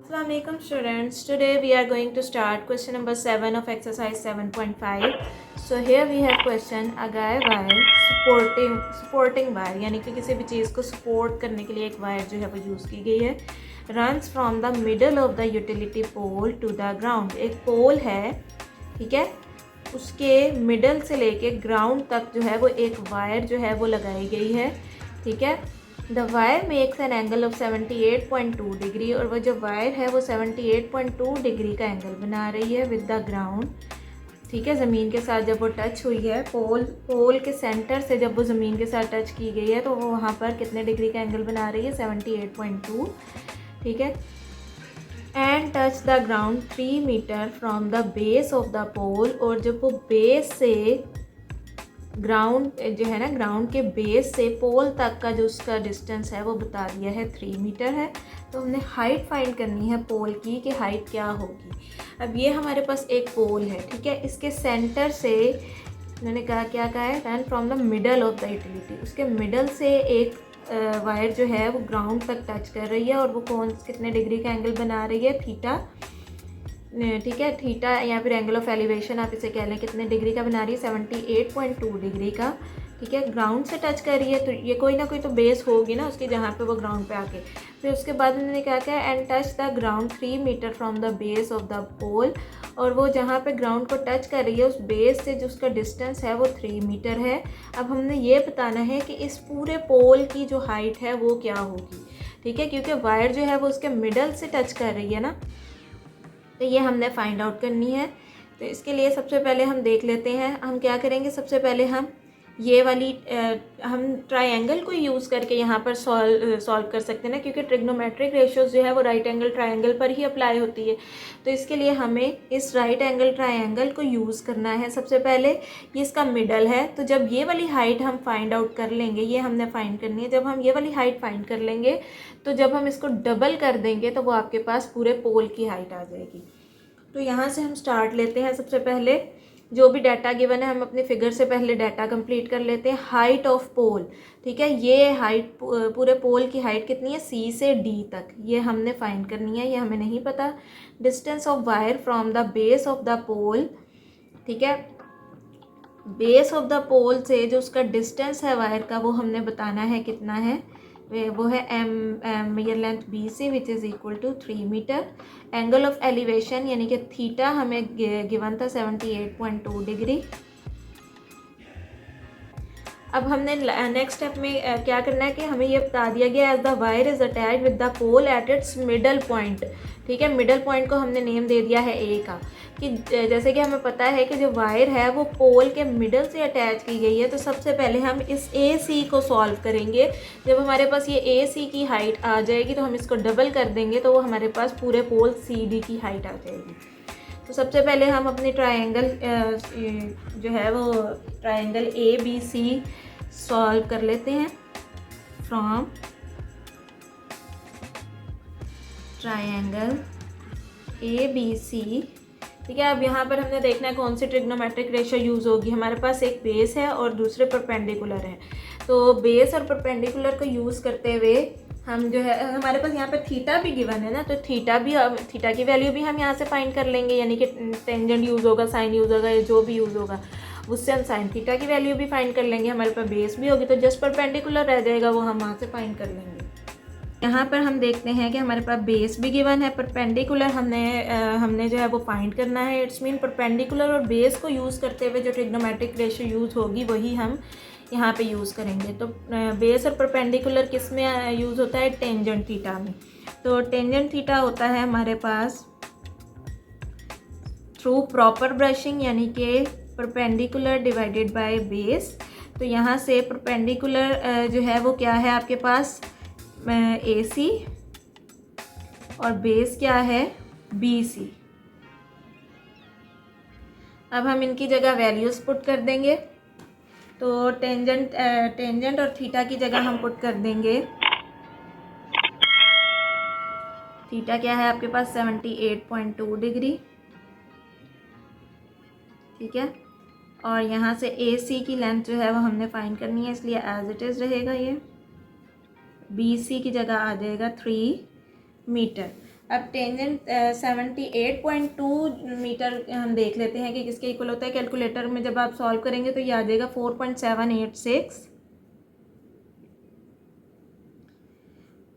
Assalamualaikum students. Today we are going to start question number 7 of exercise 7.5. So here we have question a guy wire supporting wire यानी कि किसी भी चीज़ को support करने के लिए एक वायर जो है वो यूज़ की गई है. Runs from the middle of the utility pole to the ground. एक पोल है, ठीक है, उसके मिडल से लेके ग्राउंड तक जो है वो एक वायर जो है वो लगाई गई है, ठीक है. The wire makes an angle of 78.2 degree और वो जो वायर है वो 78.2 डिग्री का एंगल बना रही है विद द ग्राउंड, ठीक है. ज़मीन के साथ जब वो टच हुई है, पोल के सेंटर से जब वो ज़मीन के साथ टच की गई है तो वो वहाँ पर कितने डिग्री का एंगल बना रही है, 78.2, ठीक है. And touch the ground 3 metre from the base of the pole और जब वो बेस से ग्राउंड जो है ना, ग्राउंड के बेस से पोल तक का जो उसका डिस्टेंस है वो बता दिया है 3 मीटर है. तो हमने हाइट फाइंड करनी है पोल की कि हाइट क्या होगी. अब ये हमारे पास एक पोल है, ठीक है. इसके सेंटर से मैंने क्या कहा है, run from the middle of the utility. उसके मिडल से एक वायर जो है वो ग्राउंड तक टच कर रही है और वो कितने डिग्री का एंगल बना रही है, थीटा, ठीक है. थीटा या फिर एंगल ऑफ एलिवेशन आप इसे कह लें, कितने डिग्री का बना रही है, 78.2 डिग्री का, ठीक है. ग्राउंड से टच कर रही है तो ये कोई ना कोई तो बेस होगी ना उसकी, जहाँ पे वो ग्राउंड पे आके. फिर उसके बाद मैंने क्या किया, and touch the ground 3 metre from the base of the pole और वो जहाँ पे ग्राउंड को टच कर रही है उस बेस से जो उसका डिस्टेंस है वो 3 मीटर है. अब हमने ये बताना है कि इस पूरे पोल की जो हाइट है वो क्या होगी, ठीक है, क्योंकि वायर जो है वो उसके मिडल से टच कर रही है ना, तो ये हमने फाइंड आउट करनी है. तो इसके लिए सबसे पहले हम देख लेते हैं, हम क्या करेंगे. सबसे पहले हम ये वाली हम ट्रायंगल को यूज़ करके यहाँ पर सॉल्व कर सकते हैं ना, क्योंकि ट्रिग्नोमेट्रिक रेशियोज जो है वो राइट एंगल ट्रायंगल पर ही अप्लाई होती है. तो इसके लिए हमें इस राइट एंगल ट्रायंगल को यूज़ करना है. सबसे पहले ये इसका मिडल है, तो जब ये वाली हाइट हम फाइंड आउट कर लेंगे, ये हमने फाइंड करनी है. जब हम ये वाली हाइट फाइंड कर लेंगे तो जब हम इसको डबल कर देंगे तो वो आपके पास पूरे पोल की हाइट आ जाएगी. तो यहाँ से हम स्टार्ट लेते हैं. सबसे पहले जो भी डाटा गिवन है हम अपने फिगर से पहले डाटा कंप्लीट कर लेते हैं. हाइट ऑफ पोल, ठीक है, ये हाइट पूरे पोल की हाइट कितनी है, सी से डी तक, ये हमने फाइंड करनी है, ये हमें नहीं पता. Distance of wire from the base of the pole, ठीक है, बेस ऑफ द पोल से जो उसका डिस्टेंस है वायर का वो हमने बताना है कितना है, वो है major length B C which is equal to 3 metre. Angle of elevation यानी कि थीटा हमें गिवन था 78.2 डिग्री. अब हमने नेक्स्ट स्टेप में क्या करना है कि हमें ये बता दिया गया as the wire is attach with the pole at its middle point, ठीक है. मिडल पॉइंट को हमने नेम दे दिया है ए का, कि जैसे कि हमें पता है कि जो वायर है वो पोल के मिडल से अटैच की गई है. तो सबसे पहले हम इस ए सी को सॉल्व करेंगे. जब हमारे पास ये ए सी की हाइट आ जाएगी तो हम इसको डबल कर देंगे तो वो हमारे पास पूरे पोल सी डी की हाइट आ जाएगी. तो सबसे पहले हम अपनी ट्रायंगल जो है वो triangle A B C solve कर लेते हैं. From triangle A B C, ठीक है. अब यहाँ पर हमने देखना है कौन सी ट्रिग्नोमेट्रिक रेशियो यूज़ होगी. हमारे पास एक बेस है और दूसरे परपेंडिकुलर है. तो बेस और परपेंडिकुलर को यूज़ करते हुए हम जो है, हमारे पास यहाँ पे थीटा भी गिवन है ना, तो थीटा की वैल्यू भी हम यहाँ से फाइंड कर लेंगे, यानी कि टेंजेंट यूज़ होगा, साइन यूज़ होगा, या जो भी यूज़ होगा उससे हम साइन थीटा की वैल्यू भी फाइंड कर लेंगे. हमारे पास बेस भी होगी तो जस्ट परपेंडिकुलर रह जाएगा, वो हम वहाँ से फाइंड कर लेंगे. यहाँ पर हम देखते हैं कि हमारे पास बेस भी गिवन है, परपेंडिकुलर हमने जो है वो फाइंड करना है. इट्स मीन परपेंडिकुलर और बेस को यूज़ करते हुए जो ट्रिग्नोमेट्रिक रेशियो यूज़ होगी वही हम यहाँ पे यूज़ करेंगे. तो बेस और परपेंडिकुलर किस में यूज़ होता है, टेंजेंट थीटा में. तो टेंजेंट थीटा होता है हमारे पास थ्रू प्रॉपर ब्रशिंग, यानी कि परपेंडिकुलर डिवाइडेड बाय बेस. तो यहाँ से परपेंडिकुलर जो है वो क्या है आपके पास, ए सी, और बेस क्या है, बी सी. अब हम इनकी जगह वैल्यूज़ पुट कर देंगे. तो टेंजेंट और थीटा की जगह हम पुट कर देंगे, थीटा क्या है आपके पास 78.2 डिग्री, ठीक है. और यहाँ से ए सी की लेंथ जो है वो हमने फाइंड करनी है, इसलिए एज इट इज़ रहेगा. ये बी सी की जगह आ जाएगा 3 मीटर. अब टेंजेंट 78.2 मीटर हम देख लेते हैं कि किसके इक्वल होता है। कैलकुलेटर में जब आप सॉल्व करेंगे तो ये आ जाएगा 4.786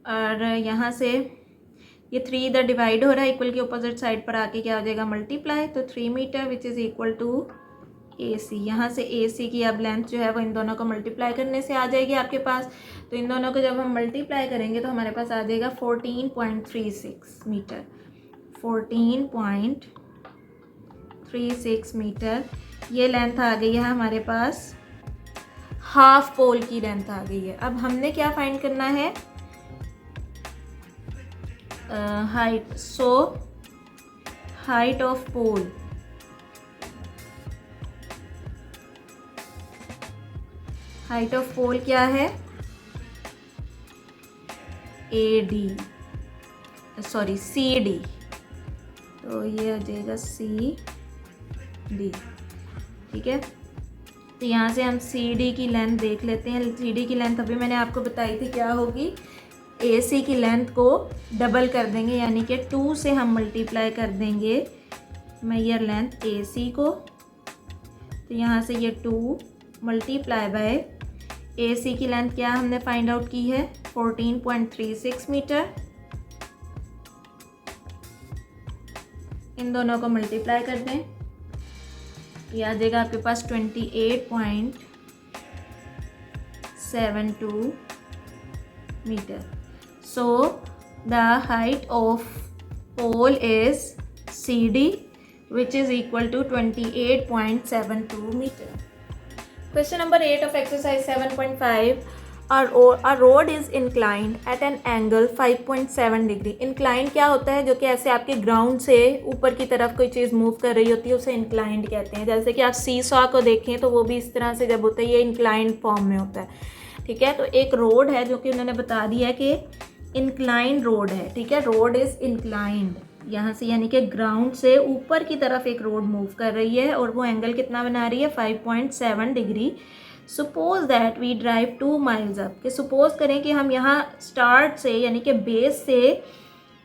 और यहाँ से ये 3 इधर डिवाइड हो रहा है, इक्वल की अपोजिट साइड पर आके क्या हो जाएगा मल्टीप्लाई, तो 3 metre which is equal to AC। यहाँ से AC की अब लेंथ जो है वो इन दोनों को मल्टीप्लाई करने से आ जाएगी आपके पास। तो इन दोनों को जब हम मल्टीप्लाई करेंगे तो हमारे पास आ जाएगा 14.36 मीटर, 14.36 मीटर ये लेंथ आ गई है हमारे पास, हाफ पोल की लेंथ आ गई है। अब हमने क्या फाइंड करना है, height. So height of pole, height of pole क्या है, AD, सॉरी CD, तो ये आ जाएगा CD, ठीक है। तो यहाँ से हम CD की लेंथ देख लेते हैं। CD की लेंथ अभी मैंने आपको बताई थी क्या होगी, AC की लेंथ को डबल कर देंगे, यानी कि 2 से हम मल्टीप्लाई कर देंगे मेजर लेंथ AC को। तो यहाँ से ये 2 मल्टीप्लाई बाय AC की लेंथ क्या हमने फाइंड आउट की है 14.36 मीटर। इन दोनों को मल्टीप्लाई कर दें, ये आ जाएगा आपके पास 28.72 metre. So the height of pole is CD which is equal to 28.72 meter. Question number 8 of exercise 7.5. A road is inclined at an angle 5.7 degree. Inclined क्या होता है, जो कि ऐसे आपके ग्राउंड से ऊपर की तरफ कोई चीज़ मूव कर रही होती है उसे inclined कहते हैं। जैसे कि आप सीसॉ को देखें तो वो भी इस तरह से जब होता है ये inclined फॉर्म में होता है, ठीक है। तो एक रोड है जो कि उन्होंने बता दिया है कि इंक्लाइंड रोड है, ठीक है। रोड इज़ इंक्लाइंड, यहाँ से यानी कि ग्राउंड से ऊपर की तरफ एक रोड मूव कर रही है और वो एंगल कितना बना रही है 5.7 degree. Suppose that we drive 2 miles up, कि सपोज करें कि हम यहाँ स्टार्ट से यानी कि बेस से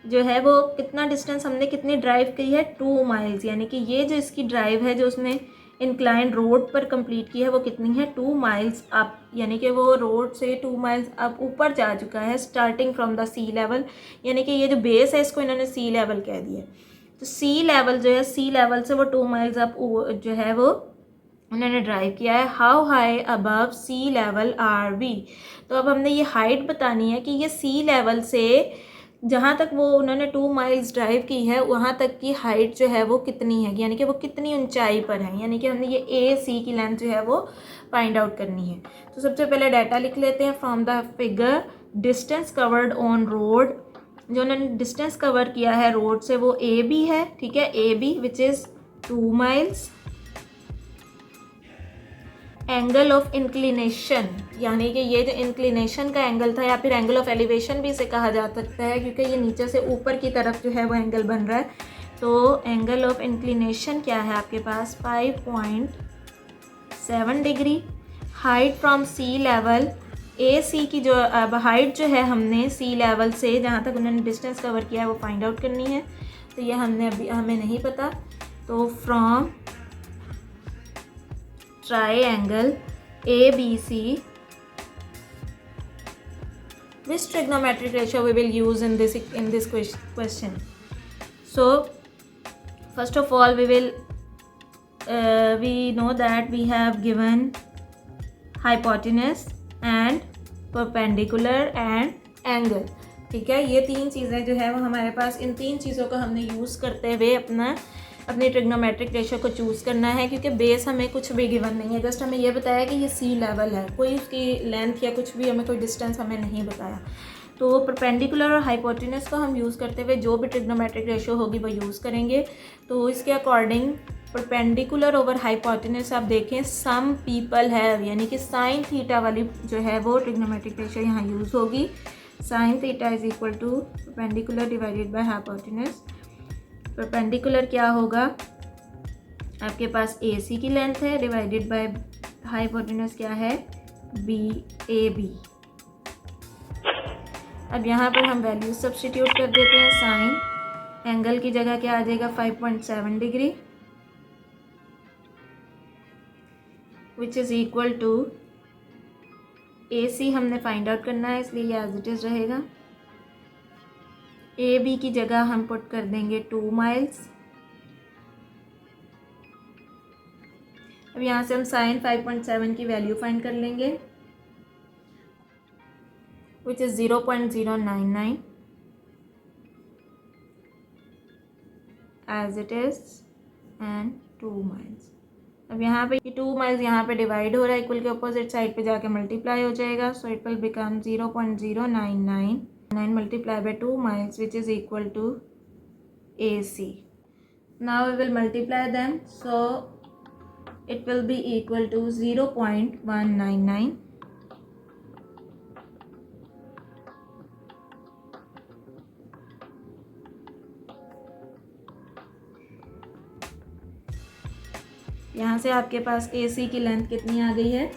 जो है वो कितना डिस्टेंस हमने कितनी ड्राइव की है 2 माइल्स, यानी कि ये जो इसकी ड्राइव है जो उसने इंक्लाइंड रोड पर कंप्लीट की है वो कितनी है 2 माइल्स अप, यानी कि वो रोड से 2 माइल्स अप ऊपर जा चुका है starting from the sea level, यानी कि ये जो बेस है इसको इन्होंने सी लेवल कह दिया। तो सी लेवल जो है, सी लेवल से वो 2 माइल्स अप जो है वो उन्होंने ड्राइव किया है। How high above sea level are we, तो अब हमने ये हाइट बतानी है कि ये सी लेवल से जहाँ तक वो उन्होंने 2 माइल्स ड्राइव की है वहाँ तक की हाइट जो है वो कितनी है, यानी कि वो कितनी ऊंचाई पर है, यानी कि हमने ये AC की लेंथ जो है वो फाइंड आउट करनी है। तो सबसे पहले डाटा लिख लेते हैं from the figure. Distance covered on road, जो उन्होंने डिस्टेंस कवर किया है रोड से वो AB है, ठीक है, AB which is 2 miles. Angle of inclination, यानी कि ये जो इंक्लिनेशन का एंगल था या फिर एंगल ऑफ एलिवेशन भी इसे कहा जा सकता है क्योंकि ये नीचे से ऊपर की तरफ जो है वो एंगल बन रहा है। तो एंगल ऑफ इंक्लिनेशन क्या है आपके पास 5.7 degree. Height from sea level, AC की जो अब हाइट जो है हमने सी लेवल से जहाँ तक उन्होंने डिस्टेंस कवर किया है वो फाइंड आउट करनी है। तो ये हमने अभी हमें नहीं पता। तो from triangle ABC, which trigonometric ratio we will use in this question? So first of all we will we know that we have given hypotenuse and perpendicular and angle, ठीक है। ये 3 चीज़ें जो है वो हमारे पास, इन 3 चीज़ों को हमने यूज़ करते हुए अपनी ट्रिग्नोमेट्रिक रेशो को चूज़ करना है क्योंकि बेस हमें कुछ भी गिवन नहीं है। जस्ट हमें ये बताया कि ये सी लेवल है, कोई उसकी लेंथ या कुछ भी हमें कोई डिस्टेंस हमें नहीं बताया। तो परपेंडिकुलर और हाइपोटेन्यूज को हम यूज़ करते हुए जो भी ट्रिग्नोमेट्रिक रेशो होगी वो यूज़ करेंगे। तो इसके अकॉर्डिंग परपेंडिकुलर ओवर हाइपोटेन्यूज आप देखें सम पीपल हैव, यानी कि साइन थीटा वाली जो है वो ट्रिग्नोमेट्रिक रेशो यहाँ यूज़ होगी। Sine theta is equal to perpendicular divided by hypotenuse. Perpendicular क्या होगा आपके पास AC की लेंथ है डिवाइडेड बाय हाइपोटेन्यूज क्या है AB। अब यहाँ पर हम वैल्यू सब्स्टिट्यूट कर देते हैं। साइन एंगल की जगह क्या आ जाएगा 5.7 degree, which is equal to AC हमने फाइंड आउट करना है, इसलिए ये एज इट इज़ रहेगा। AB की जगह हम पुट कर देंगे 2 माइल्स। अब यहाँ से हम साइन 5.7 की वैल्यू फाइंड कर लेंगे, which is 0.099 as it is and 2 miles. अब यहाँ पे 2 माइल्स यहाँ पे डिवाइड हो रहा है, इक्वल के अपोजिट साइड पे जाके मल्टीप्लाई हो जाएगा, so it will become 0.099 multiply by 2 miles which is equal to AC. Now we will multiply them, so it will be equal to 0.199 यहाँ से आपके पास AC की लेंथ कितनी आ गई है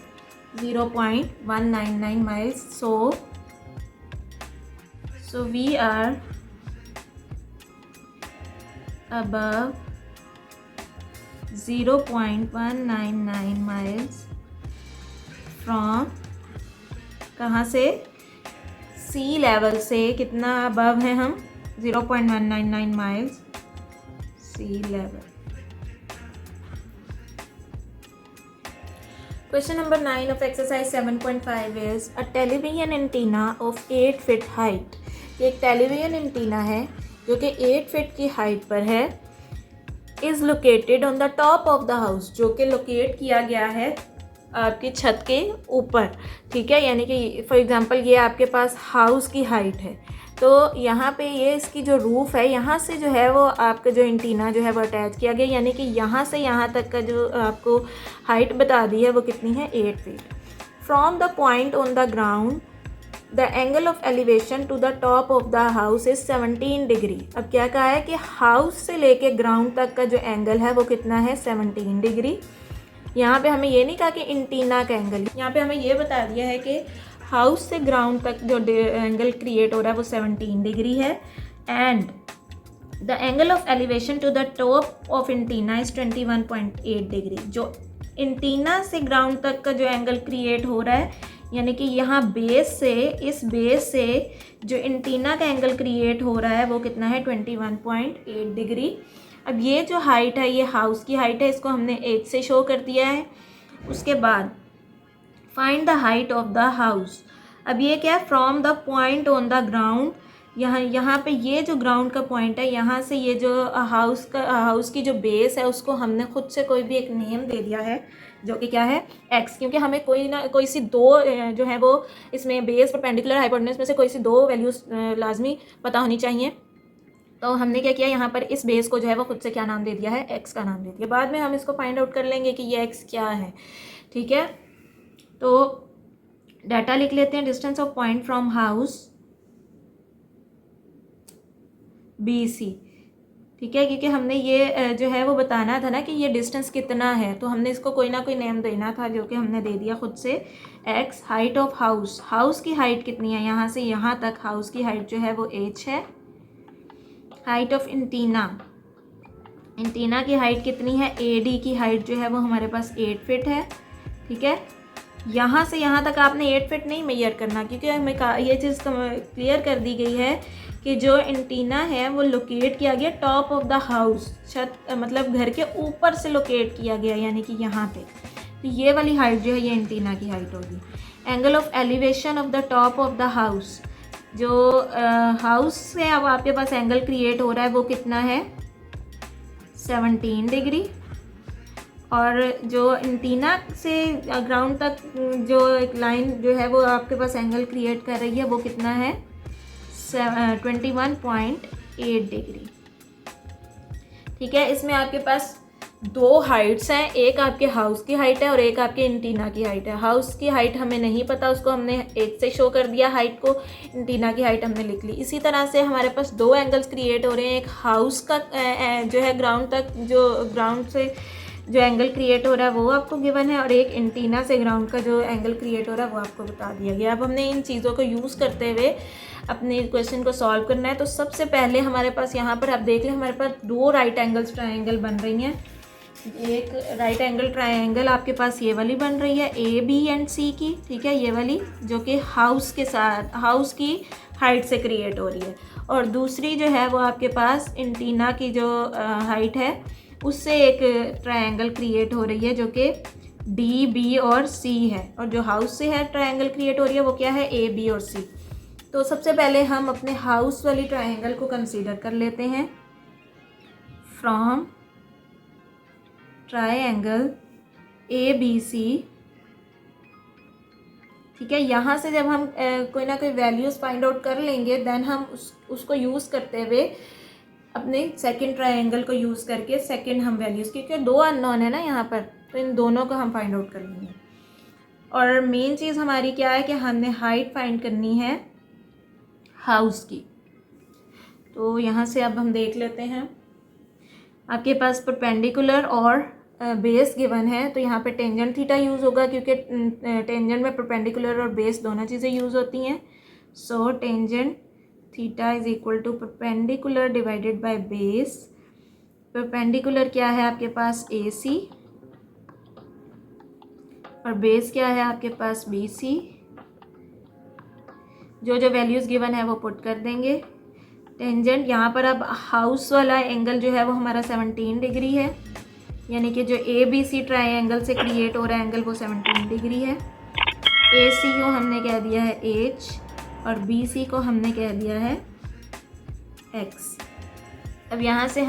0.199 miles. so we are above 0.199 miles from कहाँ से सी लेवल से कितना अबव है हम 0.199 miles C level. Question number 9 of exercise 7.5 is a television antenna of 8 feet height. एक टेलीविजन एंटीना है जो कि 8 फीट की हाइट पर है, is located on the top of the house, जो कि लोकेट किया गया है आपकी छत के ऊपर, ठीक है। यानी कि फॉर एग्जांपल ये आपके पास हाउस की हाइट है, तो यहाँ पे ये इसकी जो रूफ़ है यहाँ से जो है वो आपका जो एंटीना जो है वो अटैच किया गया, यानी कि यहाँ से यहाँ तक का जो आपको हाइट बता दी है वो कितनी है 8 feet. From the point on the ground the angle of elevation to the top of the house is 17 degree. अब क्या कहा है कि हाउस से लेके ग्राउंड तक का जो एंगल है वो कितना है 17 डिग्री। यहाँ पे हमें ये नहीं कहा कि एंटीना का एंगल, यहाँ पे हमें ये बता दिया है कि हाउस से ग्राउंड तक जो एंगल क्रिएट हो रहा है वो 17 डिग्री है, and the angle of elevation to the top of antenna is 21.8 degree. जो एंटीना से ग्राउंड तक का जो एंगल क्रिएट हो रहा है, यानी कि यहाँ बेस से, इस बेस से जो एंटीना का एंगल क्रिएट हो रहा है वो कितना है 21.8 डिग्री। अब ये जो हाइट है ये हाउस की हाइट है, इसको हमने 8 से शो कर दिया है। उसके बाद find the height of the house. अब ये क्या है, from the point on the ground, यहाँ पे ये जो ग्राउंड का पॉइंट है, यहाँ से ये जो हाउस की जो बेस है उसको हमने खुद से कोई भी एक नेम दे दिया है जो कि क्या है x, क्योंकि हमें कोई सी दो जो है वो इसमें बेस परपेंडिकुलर हाइपोटेन्यूज में से कोई सी दो वैल्यूज़ लाजमी पता होनी चाहिए। तो हमने क्या किया, यहाँ पर इस बेस को जो है वो खुद से क्या नाम दे दिया है x का नाम दे दिया। बाद में हम इसको फाइंड आउट कर लेंगे कि ये x क्या है, ठीक है। तो डाटा लिख लेते हैं, distance of point from house BC, ठीक है, क्योंकि हमने ये जो है वो बताना था ना कि ये डिस्टेंस कितना है, तो हमने इसको कोई ना कोई नेम देना था जो कि हमने दे दिया खुद से x। Height of house, house की हाइट कितनी है, यहाँ से यहाँ तक हाउस की हाइट जो है वो h है। हाइट ऑफ एंटीना, एंटीना की हाइट कितनी है, AD की हाइट जो है वो हमारे पास 8 फीट है, ठीक है। यहाँ से यहाँ तक आपने 8 फीट नहीं मेजर करना, क्योंकि हमें ये चीज़ क्लियर कर दी गई है कि जो एंटीना है वो लोकेट किया गया टॉप ऑफ द हाउस, छत मतलब घर के ऊपर से लोकेट किया गया, यानी कि यहाँ पे। तो ये वाली हाइट जो है ये एंटीना की हाइट होगी। Angle of elevation of the top of the house, जो हाउस से अब आपके पास एंगल क्रिएट हो रहा है वो कितना है 17 डिग्री, और जो एंटीना से ग्राउंड तक जो एक लाइन जो है वो आपके पास एंगल क्रिएट कर रही है वो कितना है 21.8 डिग्री, ठीक है। इसमें आपके पास दो हाइट्स हैं, एक आपके हाउस की हाइट है और एक आपके एंटीना की हाइट है। हाउस की हाइट हमें नहीं पता, उसको हमने 8 से शो कर दिया हाइट को, एंटीना की हाइट हमने लिख ली। इसी तरह से हमारे पास दो एंगल्स क्रिएट हो रहे हैं, एक हाउस का जो है ग्राउंड तक, जो ग्राउंड से जो एंगल क्रिएट हो रहा है वो आपको गिवन है, और एक एंटीना से ग्राउंड का जो एंगल क्रिएट हो रहा है वो आपको बता दिया गया। अब हमने इन चीज़ों को यूज़ करते हुए अपने क्वेश्चन को सॉल्व करना है। तो सबसे पहले हमारे पास यहाँ पर आप देख लें, हमारे पास 2 राइट एंगल्स ट्रायंगल बन रही हैं। एक राइट एंगल ट्रायंगल आपके पास ये वाली बन रही है ए बी एंड सी की, ठीक है, ये वाली जो कि हाउस के साथ हाउस की हाइट से क्रिएट हो रही है, और दूसरी जो है वो आपके पास एंटीना की जो हाइट है उससे एक ट्रायंगल क्रिएट हो रही है जो कि डी बी और सी है, और जो हाउस से है ट्रायंगल क्रिएट हो रही है वो क्या है, ए बी और सी। तो सबसे पहले हम अपने हाउस वाली ट्रायंगल को कंसीडर कर लेते हैं। From triangle A B C, ठीक है, यहाँ से जब हम कोई ना कोई वैल्यूज़ फाइंड आउट कर लेंगे, देन हम उसको यूज़ करते हुए अपने सेकंड ट्रायंगल को यूज़ करके सेकंड हम वैल्यूज़, क्योंकि 2 अननोन है ना यहाँ पर, तो इन दोनों को हम फाइंड आउट कर लेंगे। और मेन चीज़ हमारी क्या है कि हमने हाइट फाइंड करनी है हाउस की। तो यहाँ से अब हम देख लेते हैं, आपके पास परपेंडिकुलर और बेस गिवन है, तो यहाँ पे टेंजेंट थीटा यूज़ होगा, क्योंकि टेंजेंट में परपेंडिकुलर और बेस दोनों चीज़ें यूज़ होती हैं। So tangent theta is equal to perpendicular divided by base. Perpendicular क्या है आपके पास ए सी, और बेस क्या है आपके पास बी सी। जो जो वैल्यूज़ गिवन है वो पुट कर देंगे। टेंजेंट यहाँ पर अब हाउस वाला एंगल जो है वो हमारा 17 डिग्री है, यानी कि जो ए बी सी ट्रायंगल से क्रिएट हो रहा है एंगल वो 17 डिग्री है। ए सी को हमने कह दिया है एच, और बी सी को हमने कह दिया है एक्स। अब यहाँ से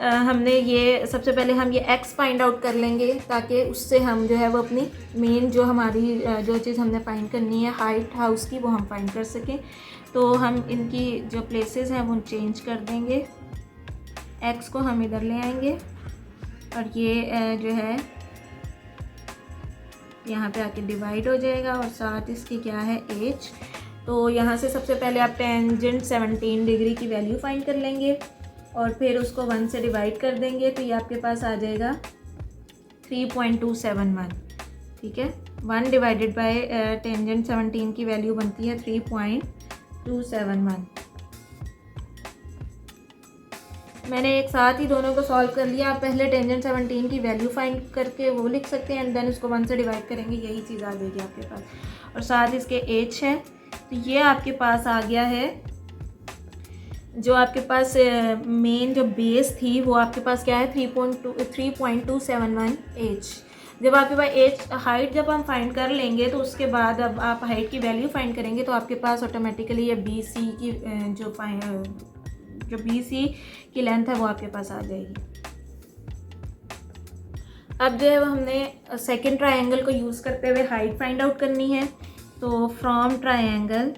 हमने ये सबसे पहले हम ये एक्स फाइंड आउट कर लेंगे, ताकि उससे हम जो है वो अपनी मेन जो हमारी जो चीज़ हमने फाइंड करनी है हाइट हाउस की वो हम फाइंड कर सकें। तो हम इनकी जो प्लेसेस हैं वो चेंज कर देंगे। एक्स को हम इधर ले आएंगे, और ये जो है यहाँ पे आके डिवाइड हो जाएगा, और साथ इसकी क्या है एच। तो यहाँ से सबसे पहले आप टेंजेंट 17 डिग्री की वैल्यू फाइंड कर लेंगे, और फिर उसको 1 से डिवाइड कर देंगे, तो ये आपके पास आ जाएगा 3.271, ठीक है। 1 डिवाइडेड बाय टेंजेंट 17 की वैल्यू बनती है 3.271। मैंने एक साथ ही दोनों को सॉल्व कर लिया। आप पहले टेंजेंट 17 की वैल्यू फाइंड करके वो लिख सकते हैं, एंड देन उसको 1 से डिवाइड करेंगे, यही चीज़ आ जाएगी आपके पास, और साथ इसके एच है। तो ये आपके पास आ गया है, जो आपके पास मेन जो बेस थी वो आपके पास क्या है 3.271 एच। जब आपके पास एच हाइट जब हम फाइंड कर लेंगे, तो उसके बाद अब आप हाइट की वैल्यू फाइंड करेंगे, तो आपके पास ऑटोमेटिकली ये बी सी की जो बी सी की लेंथ है वो आपके पास आ जाएगी। अब जो है वो हमने सेकंड ट्रायंगल को यूज़ करते हुए हाइट फाइंड आउट करनी है। तो from triangle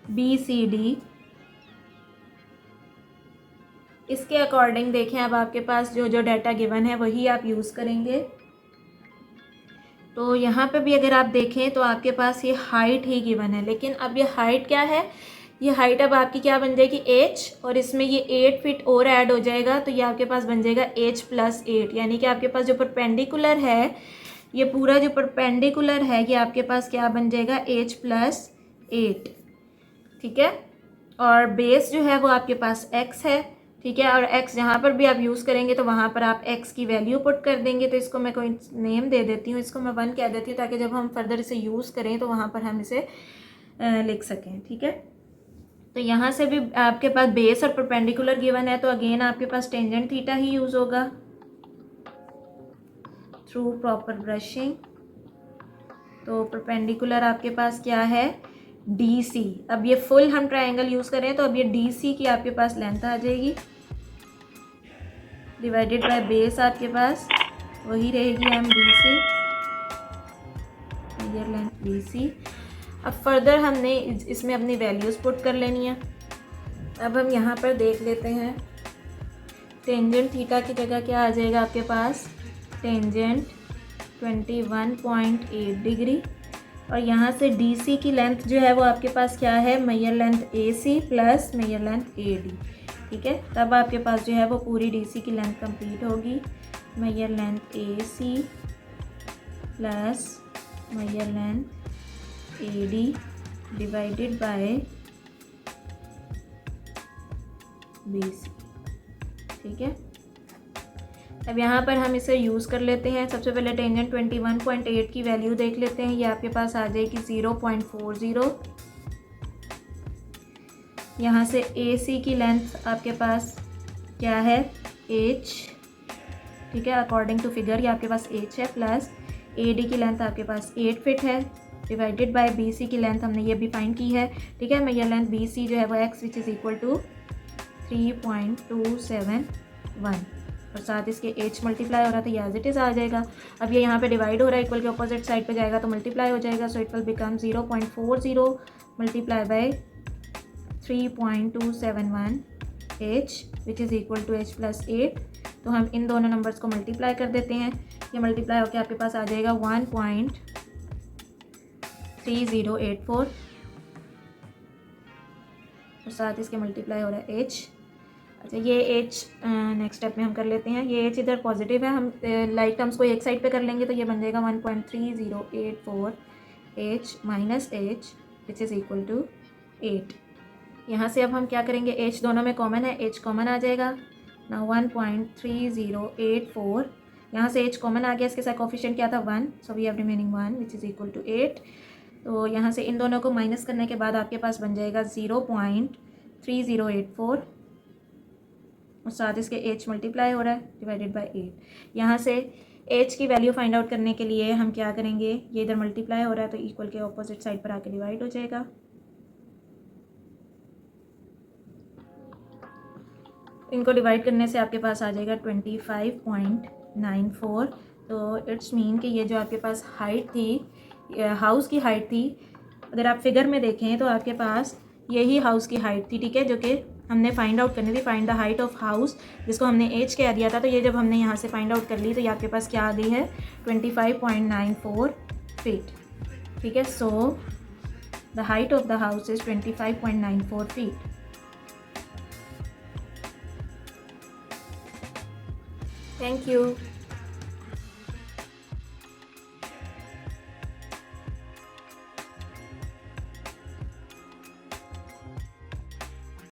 B C D, इसके अकॉर्डिंग देखें, अब आपके पास जो जो डाटा गिवन है वही आप यूज़ करेंगे। तो यहाँ पे भी अगर आप देखें तो आपके पास ये हाइट ही गिवन है, लेकिन अब ये हाइट क्या है, ये हाइट अब आपकी क्या बन जाएगी h, और इसमें ये 8 फीट और ऐड हो जाएगा, तो ये आपके पास बन जाएगा h + 8, यानी कि आपके पास जो परपेंडिकुलर है, ये पूरा जो परपेंडिकुलर है ये आपके पास क्या बन जाएगा h + 8, ठीक है। और बेस जो है वो आपके पास x है, ठीक है, और x जहाँ पर भी आप यूज़ करेंगे तो वहाँ पर आप x की वैल्यू पुट कर देंगे। तो इसको मैं कोई नेम दे देती हूँ, इसको मैं 1 कह देती हूँ, ताकि जब हम फर्दर इसे यूज़ करें तो वहाँ पर हम इसे लिख सकें, ठीक है। तो यहाँ से भी आपके पास बेस और परपेंडिकुलर गिवन है, तो अगेन आपके पास टेंजेंट थीटा ही यूज़ होगा थ्रू प्रॉपर ब्रशिंग। तो परपेंडिकुलर आपके पास क्या है डी सी। अब ये फुल हम ट्रायंगल यूज़ करें तो अब ये डी सी की आपके पास लेंथ आ जाएगी, डिवाइडेड बाय बेस आपके पास वही रहेगी M D C, major length D C. अब फर्दर हमने इसमें अपनी वैल्यूज़ पुट कर लेनी है। अब हम यहाँ पर देख लेते हैं, टेंजेंट थीटा की जगह क्या आ जाएगा आपके पास, टेंजेंट 21.8 डिग्री, और यहाँ से डी सी की लेंथ जो है वो आपके पास क्या है, major length A C plus major length A D, ठीक है। तब आपके पास जो है वो पूरी डीसी की लेंथ कंप्लीट होगी। Major length AC plus major length AD divided by BC, ठीक है। अब यहाँ पर हम इसे यूज़ कर लेते हैं। सबसे पहले टेंजेंट 21.8 की वैल्यू देख लेते हैं। ये आपके पास आ जाएगी 0.40। यहाँ से AC की लेंथ आपके पास क्या है, H, ठीक है, अकॉर्डिंग टू फिगर ये आपके पास H है, प्लस AD की लेंथ आपके पास 8 फीट है, डिवाइडेड बाय BC की लेंथ हमने ये भी फाइंड की है, ठीक है। मेजर लेंथ BC जो है वो x which is equal to 3.271 और साथ इसके H मल्टीप्लाई हो रहा था, ये एज इट इज़ आ जाएगा। अब ये यहाँ पे डिवाइड हो रहा है, इक्वल के अपोजिट साइड पे जाएगा तो मल्टीप्लाई हो जाएगा। So it will become 0.40 multiply by 3.271 H which is equal to H plus 8। तो हम इन दोनों नंबर्स को मल्टीप्लाई कर देते हैं। ये मल्टीप्लाई होकर आपके पास आ जाएगा 1.3084 और साथ इसके मल्टीप्लाई हो रहा है H। अच्छा, ये H नेक्स्ट स्टेप में हम कर लेते हैं। ये H इधर पॉजिटिव है, हम लाइक टर्म्स को एक साइड पे कर लेंगे तो ये बन जाएगा 1.3084 H minus H which is equal to 8। यहाँ से अब हम क्या करेंगे, H दोनों में कॉमन है, H कॉमन आ जाएगा ना 1.3084। यहाँ से H कॉमन आ गया, इसके साथ कोफिशिएंट क्या था 1, so we have remaining 1 which is equal to 8। तो यहाँ से इन दोनों को माइनस करने के बाद आपके पास बन जाएगा 0.3084 और साथ इसके H मल्टीप्लाई हो रहा है डिवाइडेड बाय 8। यहाँ से H की वैल्यू फाइंड आउट करने के लिए हम क्या करेंगे, ये इधर मल्टीप्लाई हो रहा है तो इक्वल के ऑपोजिट साइड पर आके डिवाइड हो जाएगा। इनको डिवाइड करने से आपके पास आ जाएगा 25.94। तो इट्स मीन कि ये जो आपके पास हाइट थी, हाउस की हाइट थी, अगर आप फिगर में देखें तो आपके पास यही हाउस की हाइट थी, ठीक है, जो कि हमने फाइंड आउट करनी थी। Find the height of house, जिसको हमने H कह दिया था। तो ये जब हमने यहाँ से फाइंड आउट कर ली तो ये आपके पास क्या आ गई है 25.94 फीट, ठीक है। So the height of the house is 25.94 feet. Thank you.